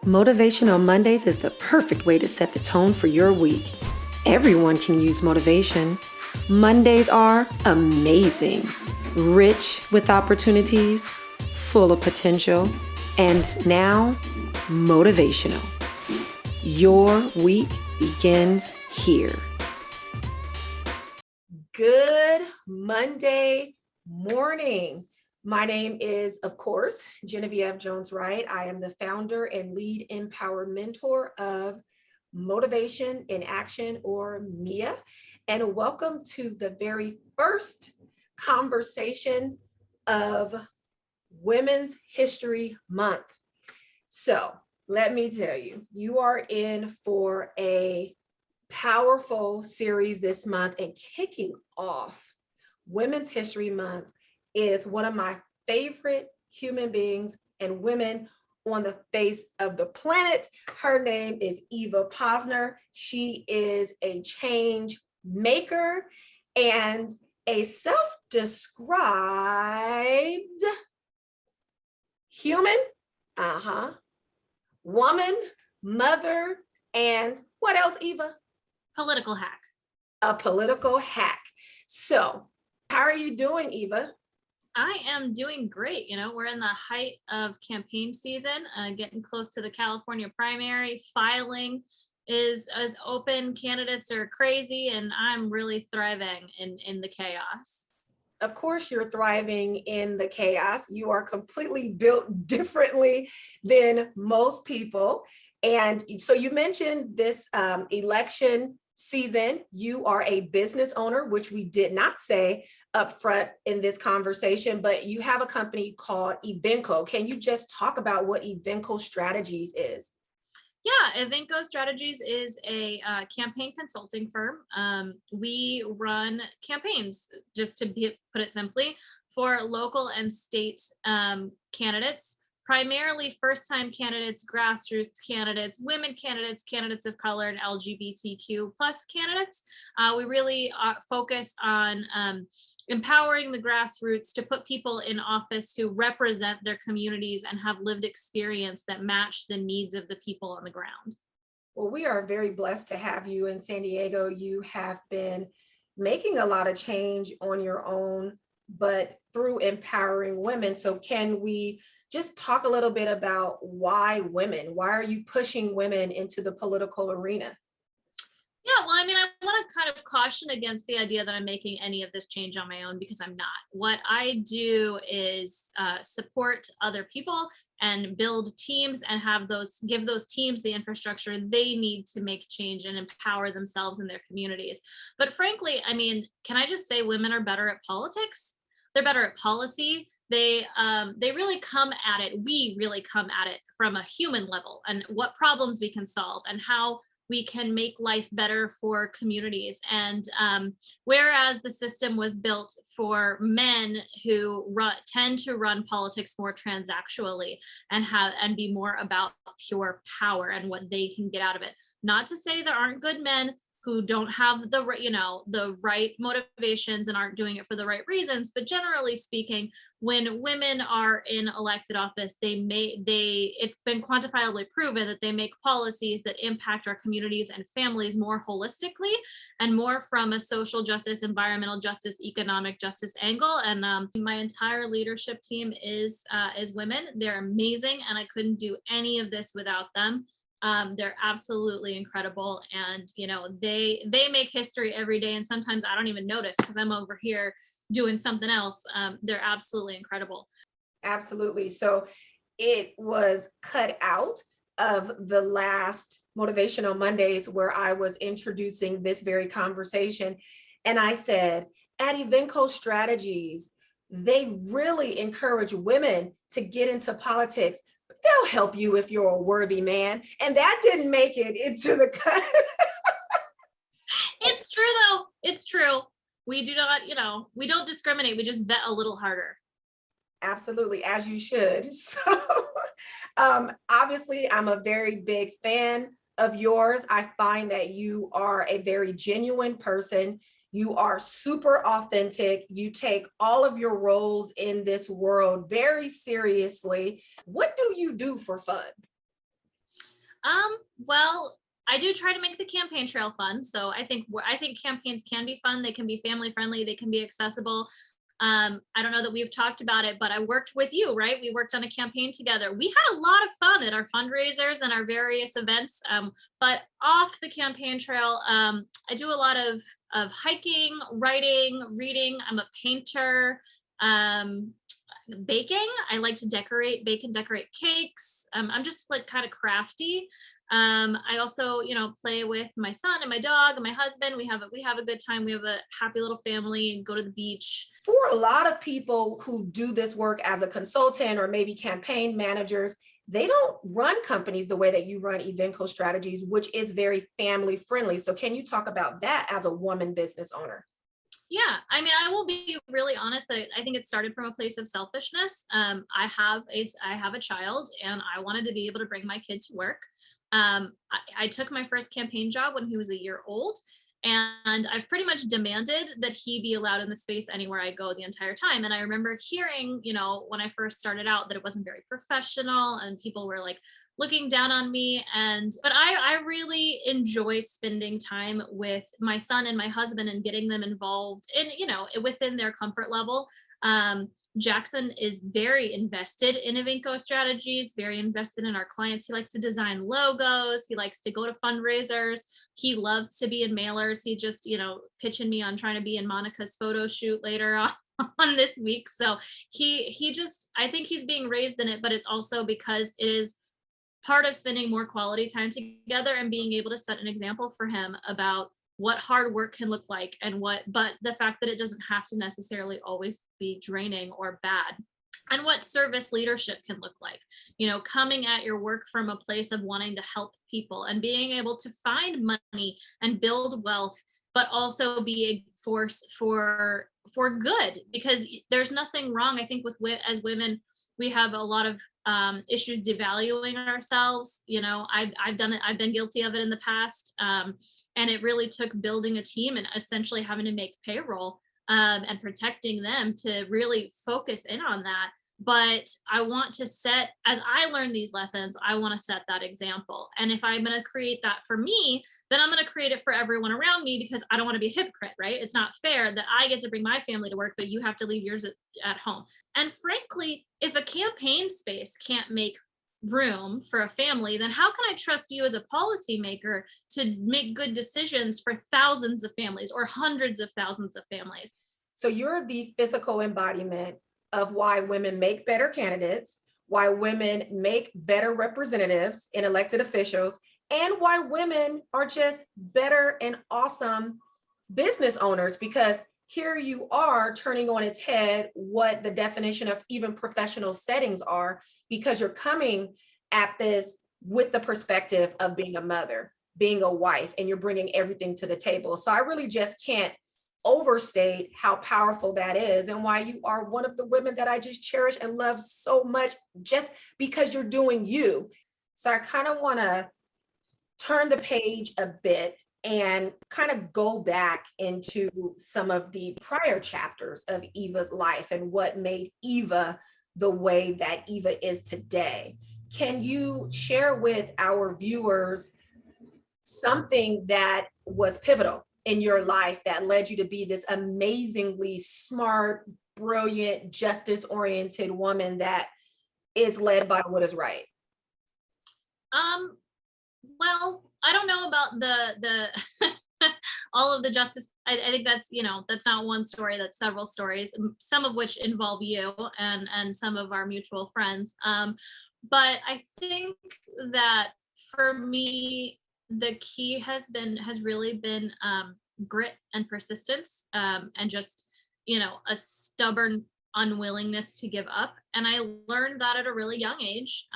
Motivational Mondays is the perfect way to set the tone for your week. Everyone can use motivation. Mondays are amazing, rich with opportunities, full of potential, and now motivational. Your week begins here. Good Monday morning. My name is, of course, Genevieve Jones-Wright. I am the founder and lead empower mentor of Motivation.In.Action, or MIA. And welcome to the very first conversation of Women's History Month. So let me tell you, you are in for a powerful series this month, and kicking off Women's History Month is one of my favorite human beings and women on the face of the planet. Her name is Eva Posner. She is a change maker and a self-described human, woman, mother, and what else, Eva? Political hack. A political hack. So how are you doing, Eva? I am doing great. We're in the height of campaign season, getting close to the California primary. Filing is as open. Candidates are crazy, and I'm really thriving in the chaos. Of course, you're thriving in the chaos. You are completely built differently than most people. And so you mentioned this election season. You are a business owner, which we did not say up front in this conversation, but you have a company called Evenco. Can you just talk about what Evenco Strategies is? Yeah, Evenco Strategies is a campaign consulting firm. We run campaigns, just to put it simply, for local and state candidates, primarily first-time candidates, grassroots candidates, women candidates, candidates of color, and LGBTQ plus candidates. We really focus on empowering the grassroots to put people in office who represent their communities and have lived experience that match the needs of the people on the ground. Well, we are very blessed to have you in San Diego. You have been making a lot of change on your own, but through empowering women. So can we just talk a little bit about why women? Why are you pushing women into the political arena? Yeah, well, I want to kind of caution against the idea that I'm making any of this change on my own, because I'm not. What I do is support other people and build teams and give those teams the infrastructure they need to make change and empower themselves and their communities. But frankly, can I just say women are better at politics? They're better at policy. They really come at it. We really come at it from a human level, and what problems we can solve and how we can make life better for communities. And whereas the system was built for men who tend to run politics more transactionally and be more about pure power and what they can get out of it. Not to say there aren't good men who don't have the right motivations and aren't doing it for the right reasons. But generally speaking, when women are in elected office, it's been quantifiably proven that they make policies that impact our communities and families more holistically and more from a social justice, environmental justice, economic justice angle. And my entire leadership team is women. They're amazing, and I couldn't do any of this without them. They're absolutely incredible, and they make history every day, and sometimes I don't even notice because I'm over here doing something else. They're absolutely incredible. Absolutely. So it was cut out of the last Motivational Mondays where I was introducing this very conversation, and I said, at Evenco Strategies, they really encourage women to get into politics. They'll help you if you're a worthy man. And that didn't make it into the cut. It's true, though. It's true. We do not, we don't discriminate. We just vet a little harder. Absolutely, as you should. So obviously, I'm a very big fan of yours. I find that you are a very genuine person. You are super authentic. You take all of your roles in this world very seriously. What do you do for fun? Well, I do try to make the campaign trail fun. So I think campaigns can be fun. They can be family friendly. They can be accessible. I don't know that we've talked about it, but I worked with you, right? We worked on a campaign together. We had a lot of fun at our fundraisers and our various events. But off the campaign trail, I do a lot of hiking, writing, reading. I'm a painter. Um, Baking. I like to bake and decorate cakes. I'm just like kind of crafty. I also, play with my son and my dog and my husband. We have a good time. We have a happy little family and go to the beach. For a lot of people who do this work as a consultant or maybe campaign managers, they don't run companies the way that you run Evenco Strategies, which is very family friendly. So can you talk about that as a woman business owner? Yeah, I mean, I will be really honest that I think it started from a place of selfishness. I have a child, and I wanted to be able to bring my kid to work. I took my first campaign job when he was a year old, and I've pretty much demanded that he be allowed in the space anywhere I go the entire time. And I remember hearing, when I first started out, that it wasn't very professional, and people were like looking down on me. But I really enjoy spending time with my son and my husband and getting them involved in, within their comfort level. Jackson is very invested in Evenco strategies, very invested in our clients. He likes to design logos. He likes to go to fundraisers. He loves to be in mailers. He just, pitching me on trying to be in Monica's photo shoot later on this week. So he just, I think he's being raised in it, but it's also because it is part of spending more quality time together and being able to set an example for him about what hard work can look like, but the fact that it doesn't have to necessarily always be draining or bad, and what service leadership can look like, coming at your work from a place of wanting to help people and being able to find money and build wealth, but also be a force for good, because there's nothing wrong. I think as women, we have a lot of issues devaluing ourselves. I've done it. I've been guilty of it in the past. And it really took building a team and essentially having to make payroll and protecting them to really focus in on that. But I want to as I learn these lessons, I want to set that example. And if I'm going to create that for me, then I'm going to create it for everyone around me, because I don't want to be a hypocrite, right? It's not fair that I get to bring my family to work, but you have to leave yours at home. And frankly, if a campaign space can't make room for a family, then how can I trust you as a policymaker to make good decisions for thousands of families or hundreds of thousands of families? So you're the physical embodiment of why women make better candidates, why women make better representatives and elected officials, and why women are just better and awesome business owners, because here you are turning on its head what the definition of even professional settings are, because you're coming at this with the perspective of being a mother, being a wife, and you're bringing everything to the table. So I really just can't overstate how powerful that is, and why you are one of the women that I just cherish and love so much, just because you're doing you. So I kind of want to turn the page a bit and kind of go back into some of the prior chapters of Eva's life and what made Eva the way that Eva is today. Can you share with our viewers something that was pivotal in your life that led you to be this amazingly smart, brilliant, justice-oriented woman that is led by what is right? Um, well, I don't know about the all of the justice. I think that's not one story, that's several stories, some of which involve you and some of our mutual friends. But I think that for me, the key has really been grit and persistence, and just a stubborn unwillingness to give up. And I learned that at a really young age,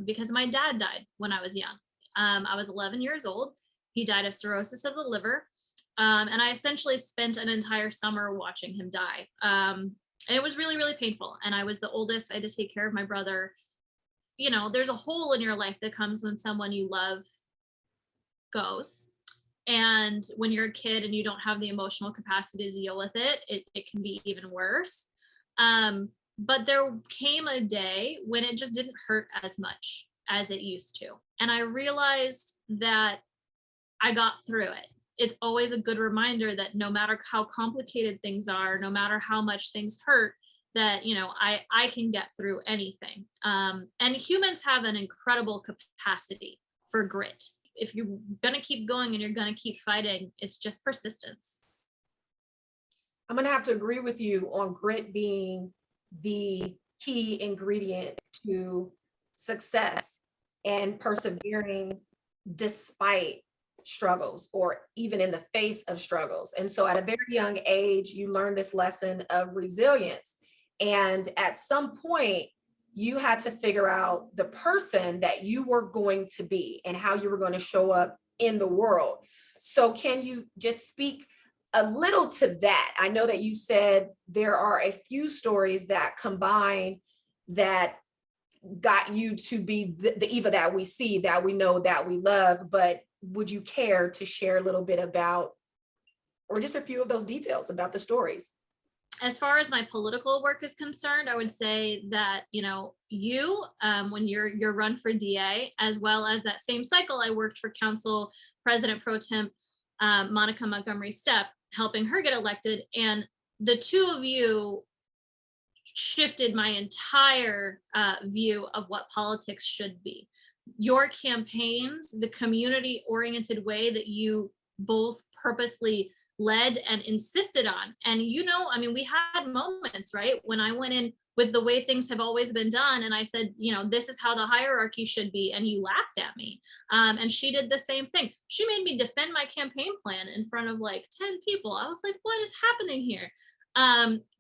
because my dad died when I was young. I was 11 years old. He died of cirrhosis of the liver. And I essentially spent an entire summer watching him die. And it was really, really painful. And I was the oldest. I had to take care of my brother. There's a hole in your life that comes when someone you love goes. And when you're a kid and you don't have the emotional capacity to deal with it, it can be even worse. But there came a day when it just didn't hurt as much. as it used to. And I realized that I got through it. It's always a good reminder that no matter how complicated things are, no matter how much things hurt, that, I can get through anything. And humans have an incredible capacity for grit. If you're going to keep going and you're going to keep fighting, it's just persistence. I'm going to have to agree with you on grit being the key ingredient to success and persevering despite struggles or even in the face of struggles. And so at a very young age, you learn this lesson of resilience. And at some point, you had to figure out the person that you were going to be and how you were going to show up in the world. So can you just speak a little to that? I know that you said there are a few stories that combine that got you to be the Eva that we see, that we know, that we love, but would you care to share a little bit about, or just a few of those details about the stories? As far as my political work is concerned, I would say that, when you're run for DA, as well as that same cycle, I worked for council president pro temp, Monica Montgomery Stepp, helping her get elected. And the two of you shifted my entire view of what politics should be. Your campaigns, the community oriented way that you both purposely led and insisted on. And, we had moments, right, when I went in with the way things have always been done. And I said, this is how the hierarchy should be. And you laughed at me. And she did the same thing. She made me defend my campaign plan in front of like 10 people. I was like, what is happening here?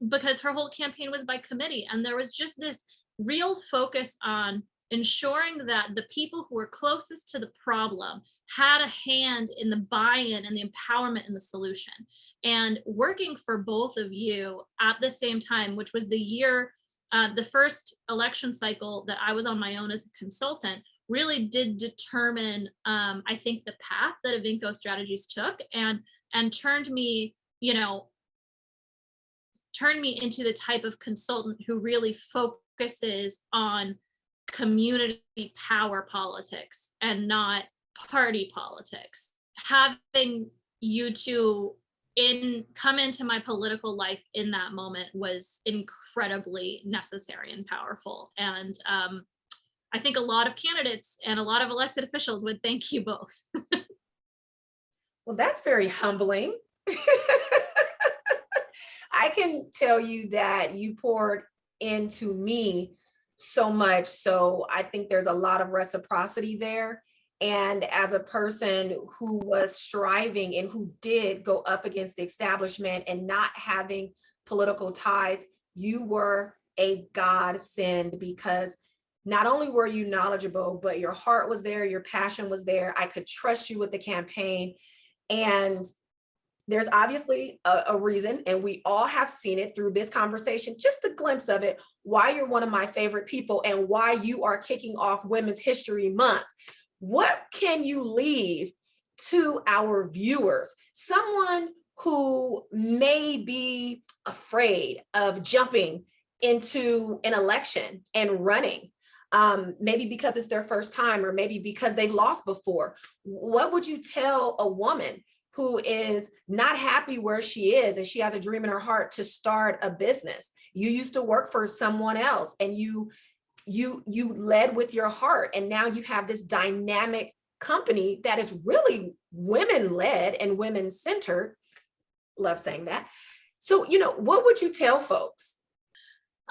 Because her whole campaign was by committee. And there was just this real focus on ensuring that the people who were closest to the problem had a hand in the buy-in and the empowerment in the solution. And working for both of you at the same time, which was the year, the first election cycle that I was on my own as a consultant, really did determine, I think, the path that Avinco Strategies took, and turned me into the type of consultant who really focuses on community power politics and not party politics. Having you two come into my political life in that moment was incredibly necessary and powerful. And I think a lot of candidates and a lot of elected officials would thank you both. Well, that's very humbling. I can tell you that you poured into me so much. So I think there's a lot of reciprocity there. And as a person who was striving and who did go up against the establishment and not having political ties, you were a godsend, because not only were you knowledgeable, but your heart was there, your passion was there. I could trust you with the campaign. And there's obviously a reason, and we all have seen it through this conversation, just a glimpse of it, why you're one of my favorite people and why you are kicking off Women's History Month. What can you leave to our viewers? Someone who may be afraid of jumping into an election and running, maybe because it's their first time, or maybe because they've lost before. What would you tell a woman who is not happy where she is and she has a dream in her heart to start a business? You used to work for someone else and you led with your heart, and now you have this dynamic company that is really women led and women centered. Love saying that. So, what would you tell folks?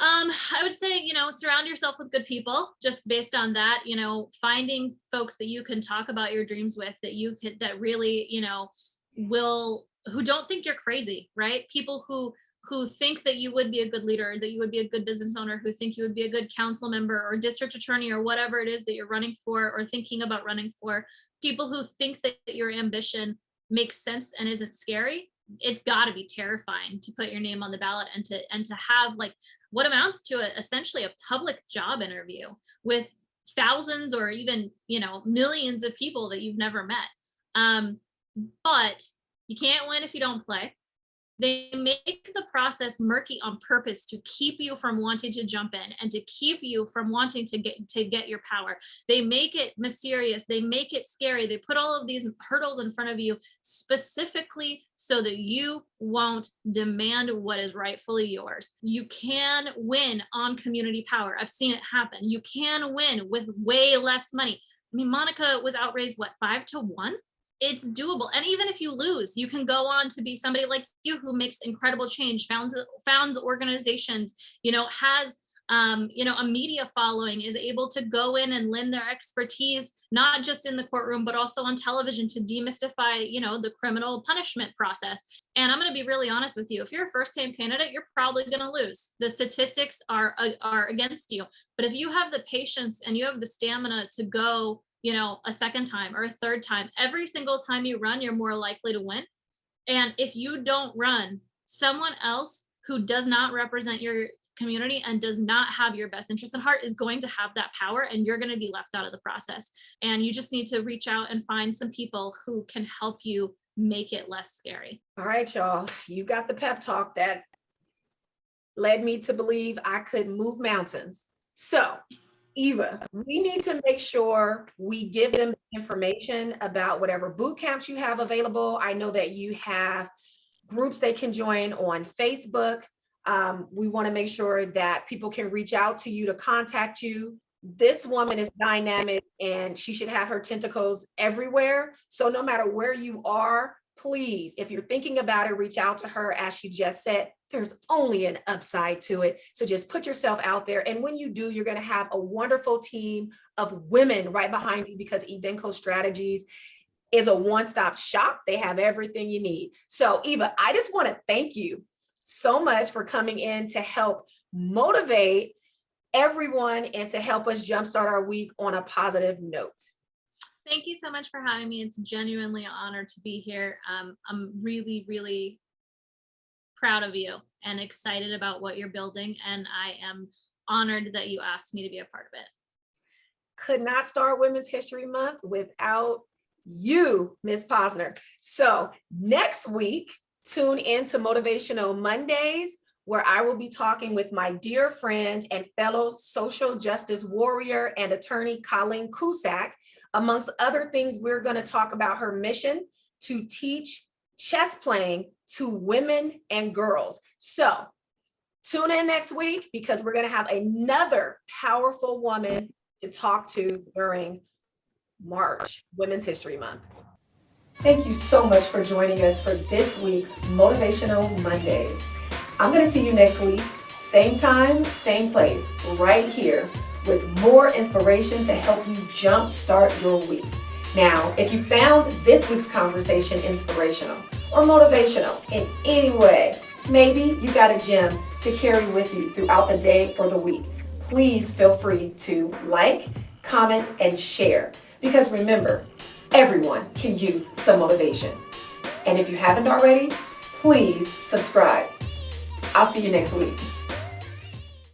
I would say, surround yourself with good people. Just based on that, finding folks that you can talk about your dreams with, that really, who don't think you're crazy, right? People who think that you would be a good leader, that you would be a good business owner, who think you would be a good council member or district attorney or whatever it is that you're running for or thinking about running for. People who think that your ambition makes sense and isn't scary. It's got to be terrifying to put your name on the ballot and to have like what amounts to essentially a public job interview with thousands or even millions of people that you've never met. But you can't win if you don't play. They make the process murky on purpose to keep you from wanting to jump in and to keep you from wanting to get your power. They make it mysterious. They make it scary. They put all of these hurdles in front of you specifically so that you won't demand what is rightfully yours. You can win on community power. I've seen it happen. You can win with way less money. I mean, Monica was outraised, what, 5-1? It's doable. And even if you lose, you can go on to be somebody like you who makes incredible change, founds organizations, has a media following, is able to go in and lend their expertise, not just in the courtroom, but also on television to demystify, the criminal punishment process. And I'm going to be really honest with you. If you're a first-time candidate, you're probably going to lose. The statistics are against you. But if you have the patience and you have the stamina to go, a second time or a third time, every single time you run, you're more likely to win. And if you don't run, someone else who does not represent your community and does not have your best interest at heart is going to have that power, and you're going to be left out of the process. And you just need to reach out and find some people who can help you make it less scary. All right, y'all, you got the pep talk that led me to believe I could move mountains. So Eva, we need to make sure we give them information about whatever boot camps you have available. I know that you have groups they can join on Facebook. We want to make sure that people can reach out to you to contact you. This woman is dynamic and she should have her tentacles everywhere. So no matter where you are, please, if you're thinking about it, reach out to her. As she just said, there's only an upside to it. So just put yourself out there. And when you do, you're going to have a wonderful team of women right behind you, because Evenco Strategies is a one-stop shop. They have everything you need. So Eva, I just want to thank you so much for coming in to help motivate everyone and to help us jumpstart our week on a positive note. Thank you so much for having me. It's genuinely an honor to be here. I'm really, really proud of you and excited about what you're building. And I am honored that you asked me to be a part of it. Could not start Women's History Month without you, Ms. Posner. So next week, tune in to Motivational Mondays, where I will be talking with my dear friend and fellow social justice warrior and attorney, Colleen Cusack. Amongst other things, we're going to talk about her mission to teach chess playing to women and girls. So tune in next week, because we're going to have another powerful woman to talk to during March, Women's History Month. Thank you so much for joining us for this week's Motivational Mondays. I'm going to see you next week, same time, same place, right here, with more inspiration to help you jumpstart your week. Now, if you found this week's conversation inspirational or motivational in any way, maybe you got a gem to carry with you throughout the day or the week, please feel free to like, comment, and share. Because remember, everyone can use some motivation. And if you haven't already, please subscribe. I'll see you next week.